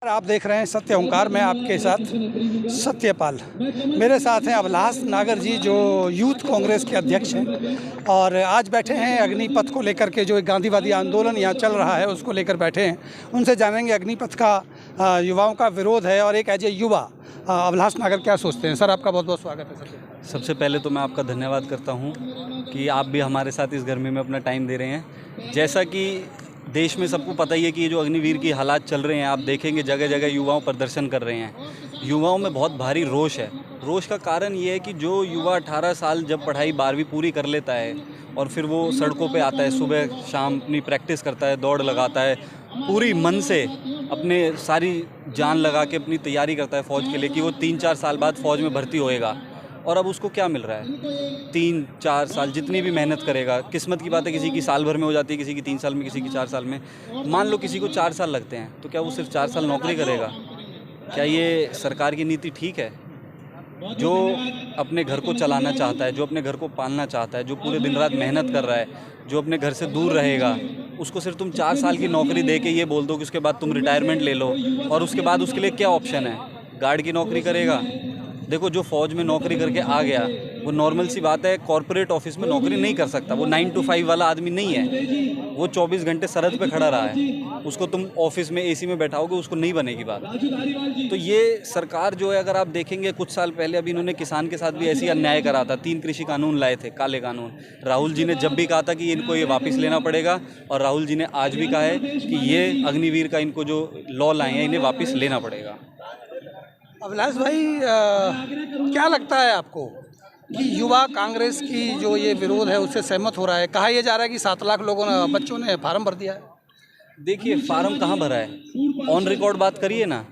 आप देख रहे हैं सत्य ओंकार। मैं आपके साथ सत्यपाल। मेरे साथ हैं अभिलाष नागर जी, जो यूथ कांग्रेस के अध्यक्ष हैं और आज बैठे हैं अग्निपथ को लेकर के। जो एक गांधीवादी आंदोलन यहाँ चल रहा है उसको लेकर बैठे हैं। उनसे जानेंगे अग्निपथ का युवाओं का विरोध है और एक एज ए युवा अभिलाष नागर क्या सोचते हैं। सर, आपका बहुत बहुत स्वागत है। सर, सबसे पहले तो मैं आपका धन्यवाद करता हूँ कि आप भी हमारे साथ इस गर्मी में अपना टाइम दे रहे हैं। जैसा कि देश में सबको पता ही है कि ये जो अग्निवीर की हालात चल रहे हैं, आप देखेंगे जगह जगह युवाओं प्रदर्शन कर रहे हैं। युवाओं में बहुत भारी रोष है। रोष का कारण ये है कि जो युवा 18 साल जब पढ़ाई 12वीं पूरी कर लेता है और फिर वो सड़कों पे आता है, सुबह शाम अपनी प्रैक्टिस करता है, दौड़ लगाता है, पूरी मन से अपने सारी जान लगा के अपनी तैयारी करता है फ़ौज के लिए कि वो 3-4 साल बाद फ़ौज में भर्ती होएगा। और अब उसको क्या मिल रहा है? 3-4 साल जितनी भी मेहनत करेगा, किस्मत की बात है, किसी की साल भर में हो जाती है, किसी की 3 साल में, किसी की 4 साल में। मान लो किसी को 4 साल लगते हैं, तो क्या वो सिर्फ 4 साल नौकरी करेगा? क्या ये सरकार की नीति ठीक है? जो अपने घर को चलाना चाहता है, जो अपने घर को पालना चाहता है, जो पूरे दिन रात मेहनत कर रहा है, जो अपने घर से दूर रहेगा, उसको सिर्फ तुम 4 साल की नौकरी दे के ये बोल दो कि उसके बाद तुम रिटायरमेंट ले लो। और उसके बाद उसके लिए क्या ऑप्शन है? गार्ड की नौकरी करेगा? देखो, जो फ़ौज में नौकरी करके आ गया वो नॉर्मल सी बात है, कॉर्पोरेट ऑफिस में नौकरी नहीं कर सकता। वो 9 to 5 वाला आदमी नहीं है। वो 24 घंटे सरहद पे खड़ा रहा है। उसको तुम ऑफिस में एसी में बैठाओगे, उसको नहीं बनेगी बात। तो ये सरकार जो है, अगर आप देखेंगे कुछ साल पहले अभी इन्होंने किसान के साथ भी ऐसी अन्याय करा था। 3 कृषि कानून लाए थे, काले कानून। राहुल जी ने जब भी कहा था कि इनको ये वापस लेना पड़ेगा, और राहुल जी ने आज भी कहा है कि ये अग्निवीर का इनको जो लॉ लाए हैं इन्हें वापस लेना पड़ेगा। अभिलाष भाई, क्या लगता है आपको कि युवा कांग्रेस की जो ये विरोध है उससे सहमत हो रहा है? कहा यह जा रहा है कि 7 लाख बच्चों ने फार्म भर दिया है। देखिए, फार्म कहाँ भरा है? ऑन रिकॉर्ड बात करिए ना।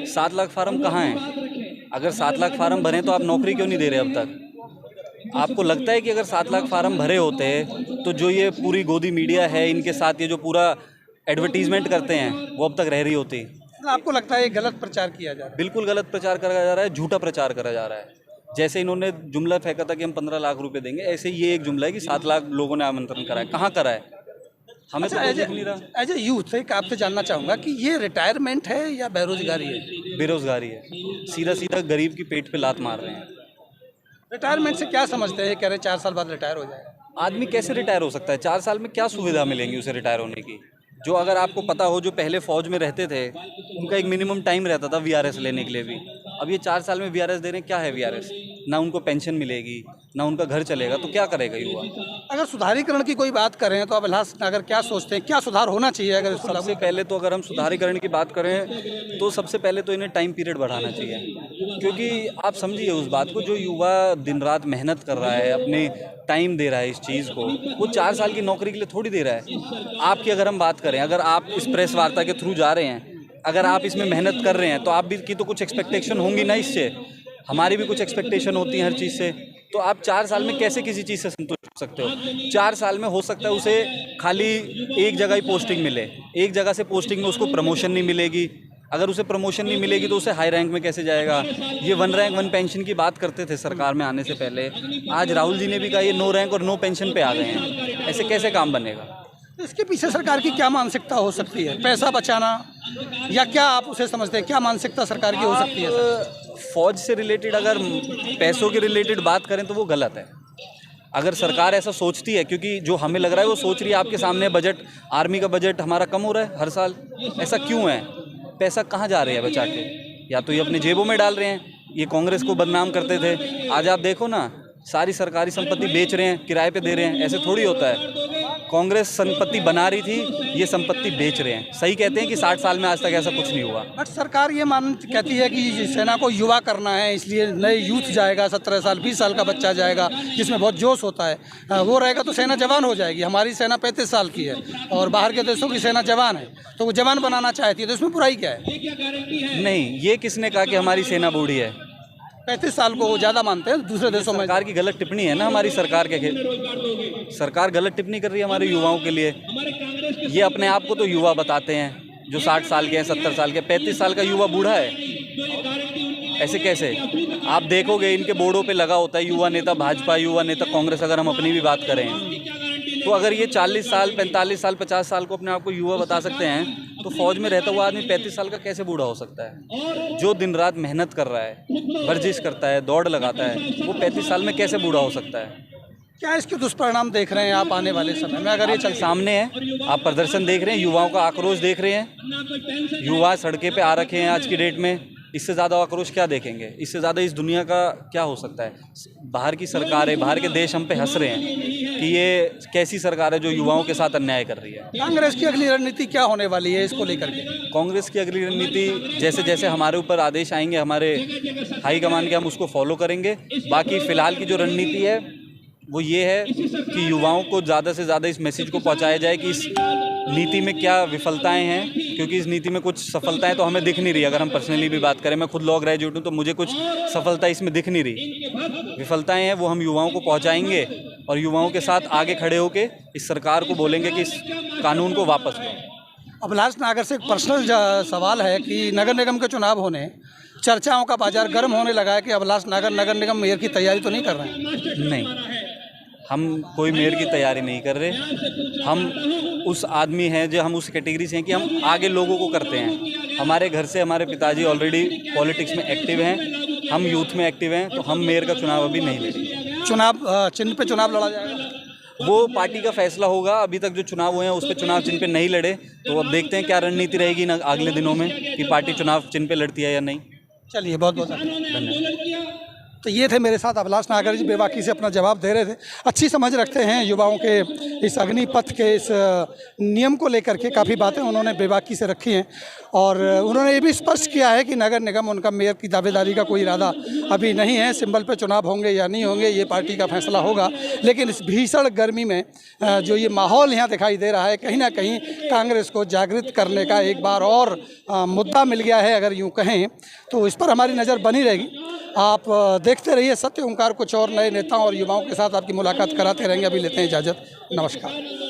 7 लाख फार्म कहाँ हैं? अगर 7 लाख फार्म भरे तो आप नौकरी क्यों नहीं दे रहे अब तक? आपको लगता है कि अगर 7 लाख फार्म भरे होते तो जो ये पूरी गोदी मीडिया है, इनके साथ ये जो पूरा एडवर्टीजमेंट करते हैं, वो अब तक रह रही होती? आपको लगता है ये गलत प्रचार किया जा रहा है? बिल्कुल गलत प्रचार करा जा रहा है, झूठा प्रचार करा जा रहा है। जैसे इन्होंने जुमला फेंका था कि हम 15 लाख रुपए देंगे, ऐसे ये एक जुमला है कि 7 लाख लोगों ने आमंत्रण करा है। कहाँ करा है? हमें तो दिख नहीं रहा। एज ए यूथ एक आपसे जानना चाहूँगा कि ये रिटायरमेंट है या बेरोजगारी है? बेरोजगारी है। सीधा सीधा गरीब की पेट पे लात मार रहे हैं। रिटायरमेंट से क्या समझते हैं? कह रहे 4 साल बाद रिटायर हो जाएगा। आदमी कैसे रिटायर हो सकता है? 4 साल में क्या सुविधा मिलेंगी उसे रिटायर होने की? जो अगर आपको पता हो, जो पहले फ़ौज में रहते थे, उनका एक मिनिमम टाइम रहता था वीआरएस लेने के लिए भी। अब ये 4 साल में वीआरएस दे रहे हैं। क्या है वीआरएस? ना उनको पेंशन मिलेगी, ना उनका घर चलेगा, तो क्या करेगा युवा? अगर सुधारीकरण की कोई बात करें तो अभिलाष नागर क्या सोचते हैं, क्या सुधार होना चाहिए? अगर इसको सबसे पहले तो अगर हम सुधारीकरण की बात करें तो सबसे पहले तो इन्हें टाइम पीरियड बढ़ाना चाहिए। क्योंकि आप समझिए उस बात को, जो युवा दिन रात मेहनत कर रहा है, अपने टाइम दे रहा है इस चीज़ को, वो 4 साल की नौकरी के लिए थोड़ी दे रहा है। आपकी अगर हम बात करें, अगर आप इस प्रेस वार्ता के थ्रू जा रहे हैं, अगर आप इसमें मेहनत कर रहे हैं, तो आप भी की तो कुछ एक्सपेक्टेशन होंगी ना इससे। हमारी भी कुछ एक्सपेक्टेशन होती है हर चीज़ से। तो आप 4 साल में कैसे किसी चीज़ से संतुष्ट हो सकते हो? 4 साल में हो सकता है उसे खाली एक जगह ही पोस्टिंग मिले, एक जगह से पोस्टिंग में उसको प्रमोशन नहीं मिलेगी। अगर उसे प्रमोशन नहीं मिलेगी तो उसे हाई रैंक में कैसे जाएगा? ये 1 रैंक 1 पेंशन की बात करते थे सरकार में आने से पहले। आज राहुल जी ने भी कहा ये 9 रैंक और 9 पेंशन पे आ गए हैं। ऐसे कैसे काम बनेगा? इसके पीछे सरकार की क्या मानसिकता हो सकती है? पैसा बचाना या क्या आप उसे समझते हैं? क्या मानसिकता सरकार की हो सकती है? फौज से रिलेटेड अगर पैसों के रिलेटेड बात करें तो वो गलत है। अगर सरकार ऐसा सोचती है, क्योंकि जो हमें लग रहा है वो सोच रही है, आपके सामने बजट, आर्मी का बजट हमारा कम हो रहा है हर साल। ऐसा क्यों है? पैसा कहाँ जा रहे हैं बचा के? या तो ये अपने जेबों में डाल रहे हैं। ये कांग्रेस को बदनाम करते थे, आज आप देखो ना, सारी सरकारी संपत्ति बेच रहे हैं, किराए पे दे रहे हैं। ऐसे थोड़ी होता है। कांग्रेस संपत्ति बना रही थी, ये संपत्ति बेच रहे हैं। सही कहते हैं कि 60 साल में आज तक ऐसा कुछ नहीं हुआ। बट सरकार ये कहती है कि सेना को युवा करना है, इसलिए नए यूथ जाएगा, 17 साल 20 साल का बच्चा जाएगा जिसमें बहुत जोश होता है, वो रहेगा तो सेना जवान हो जाएगी। हमारी सेना 35 साल की है और बाहर के देशों की सेना जवान है, तो वो जवान बनाना चाहती है, तो इसमें बुराई क्या है? नहीं, ये किसने कहा कि हमारी सेना बूढ़ी है? 35 साल को वो ज़्यादा मानते हैं दूसरे देशों में। सरकार की गलत टिप्पणी है ना हमारी सरकार के। सरकार गलत टिप्पणी कर रही है हमारे युवाओं के लिए। ये अपने आप को तो युवा बताते हैं, जो 60 साल के हैं, 70 साल के। 35 साल का युवा बूढ़ा है? ऐसे कैसे? आप देखोगे इनके बोर्डों पे लगा होता है युवा नेता भाजपा, युवा नेता कांग्रेस। अगर हम अपनी भी बात करें तो अगर ये 40 साल, 45 साल, 50 साल को अपने आप को युवा बता सकते हैं, तो तो फौज में रहता हुआ आदमी 35 साल का कैसे बूढ़ा हो सकता है? जो दिन रात मेहनत कर रहा है, वर्जिश करता है, दौड़ लगाता है, वो 35 साल में कैसे बूढ़ा हो सकता है? क्या इसके दुष्परिणाम देख रहे हैं आप आने वाले समय में, अगर ये चल सामने है, आप प्रदर्शन देख रहे हैं, युवाओं का आक्रोश देख रहे हैं, युवा सड़कें पे आ रखे हैं आज की डेट में। इससे ज़्यादा आक्रोश क्या देखेंगे? इससे ज़्यादा इस दुनिया का क्या हो सकता है? बाहर की सरकार है, बाहर के देश हम पे हंस रहे हैं कि ये कैसी सरकार है जो युवाओं के साथ अन्याय कर रही है। कांग्रेस की अगली रणनीति क्या होने वाली है इसको लेकर के? कांग्रेस की अगली रणनीति जैसे जैसे हमारे ऊपर आदेश आएंगे हमारे हाई कमान के, हम उसको फॉलो करेंगे। बाकी फ़िलहाल की जो रणनीति है वो ये है कि युवाओं को ज़्यादा से ज़्यादा इस मैसेज को पहुंचाया जाए कि इस नीति में क्या विफलताएं हैं, क्योंकि इस नीति में कुछ सफलताएं तो हमें दिख नहीं रही। अगर हम पर्सनली भी बात करें, मैं खुद लॉ ग्रेजुएट हूँ, तो मुझे कुछ सफलता इसमें दिख नहीं रही। विफलताएं हैं वो हम युवाओं को पहुंचाएंगे और युवाओं के साथ आगे खड़े होकर इस सरकार को बोलेंगे कि इस कानून को वापस लो। अभिलाष नागर से एक पर्सनल सवाल है कि नगर निगम के चुनाव होने, चर्चाओं का बाजार गर्म होने लगा है कि अभिलाष नागर नगर निगम मेयर की तैयारी तो नहीं कर रहे हैं? नहीं, हम कोई मेयर की तैयारी नहीं कर रहे। हम उस आदमी हैं जो हम उस कैटेगरी से हैं कि हम आगे लोगों को करते हैं। हमारे घर से हमारे पिताजी ऑलरेडी पॉलिटिक्स में एक्टिव हैं, हम यूथ में एक्टिव हैं, तो हम मेयर का चुनाव अभी नहीं लड़ेंगे। चुनाव चिन्ह पे चुनाव लड़ा जाएगा? वो पार्टी का फैसला होगा। अभी तक जो चुनाव हुए हैं उस पर चुनाव चिन्ह पे नहीं लड़े, तो अब देखते हैं क्या रणनीति रहेगी ना अगले दिनों में कि पार्टी चुनाव चिन्ह पे लड़ती है या नहीं। चलिए, बहुत बहुत धन्यवाद। धन्यवाद। तो ये थे मेरे साथ अभिलाष नागर जी, बेबाकी से अपना जवाब दे रहे थे। अच्छी समझ रखते हैं युवाओं के इस अग्निपथ के इस नियम को लेकर के, काफ़ी बातें उन्होंने बेबाकी से रखी हैं। और उन्होंने ये भी स्पष्ट किया है कि नगर निगम उनका मेयर की दावेदारी का कोई इरादा अभी नहीं है। सिंबल पे चुनाव होंगे या नहीं होंगे ये पार्टी का फैसला होगा। लेकिन इस भीषण गर्मी में जो ये माहौल यहाँ दिखाई दे रहा है, कहीं ना कहीं कांग्रेस को जागृत करने का एक बार और मुद्दा मिल गया है, अगर यूँ कहें तो। इस पर हमारी नज़र बनी रहेगी। आप देखते रहिए सत्य ओंकार। कुछ और नए नेताओं और युवाओं के साथ आपकी मुलाकात कराते रहेंगे। अभी लेते हैं इजाज़त। नमस्कार।